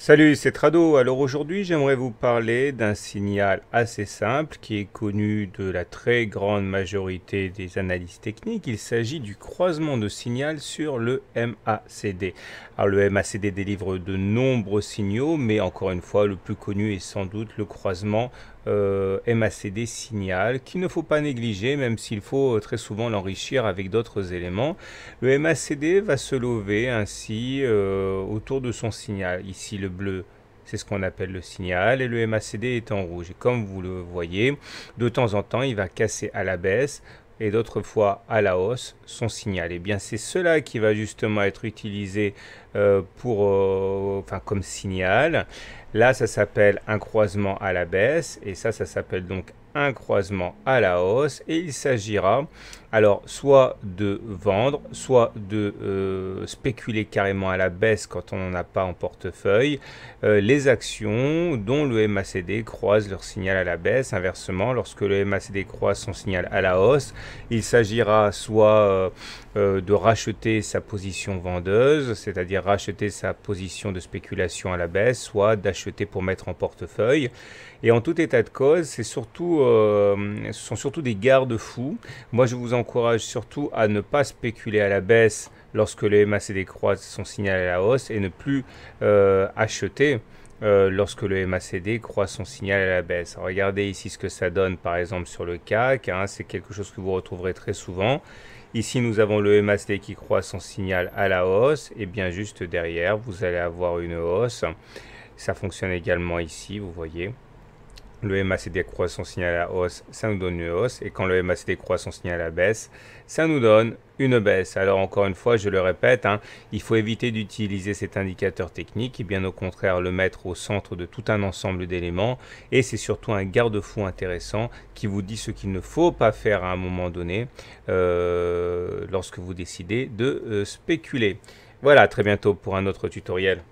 Salut, c'est Trado. Alors aujourd'hui, j'aimerais vous parler d'un signal assez simple qui est connu de la très grande majorité des analystes techniques. Il s'agit du croisement de signal sur le MACD. Alors le MACD délivre de nombreux signaux, mais encore une fois, le plus connu est sans doute le croisement MACD signal, qu'il ne faut pas négliger, même s'il faut très souvent l'enrichir avec d'autres éléments. Le MACD va se lever ainsi autour de son signal. Ici, le bleu, c'est ce qu'on appelle le signal, et le MACD est en rouge. Et comme vous le voyez, de temps en temps, il va casser à la baisse et d'autres fois à la hausse son signal. Et bien, c'est cela qui va justement être utilisé comme signal. Là, ça s'appelle un croisement à la baisse, et ça s'appelle donc un croisement à la hausse, et il s'agira alors soit de vendre, soit de spéculer carrément à la baisse quand on n'en a pas en portefeuille les actions dont le MACD croise leur signal à la baisse. Inversement, lorsque le MACD croise son signal à la hausse, il s'agira soit de racheter sa position vendeuse, c'est-à-dire racheter sa position de spéculation à la baisse, soit d'acheter pour mettre en portefeuille. Et en tout état de cause, ce sont surtout des garde-fous. Moi, je vous encourage surtout à ne pas spéculer à la baisse lorsque le MACD croise son signal à la hausse et ne plus acheter lorsque le MACD croise son signal à la baisse. Alors, regardez ici ce que ça donne par exemple sur le CAC, hein, c'est quelque chose que vous retrouverez très souvent. Ici, nous avons le MACD qui croise son signal à la hausse, et bien juste derrière, vous allez avoir une hausse. Ça fonctionne également ici, vous voyez. Le MACD croise son signal à la hausse, ça nous donne une hausse. Et quand le MACD croise son signal à la baisse, ça nous donne une baisse. Alors encore une fois, je le répète, il faut éviter d'utiliser cet indicateur technique et bien au contraire le mettre au centre de tout un ensemble d'éléments. Et c'est surtout un garde-fou intéressant qui vous dit ce qu'il ne faut pas faire à un moment donné lorsque vous décidez de spéculer. Voilà, à très bientôt pour un autre tutoriel.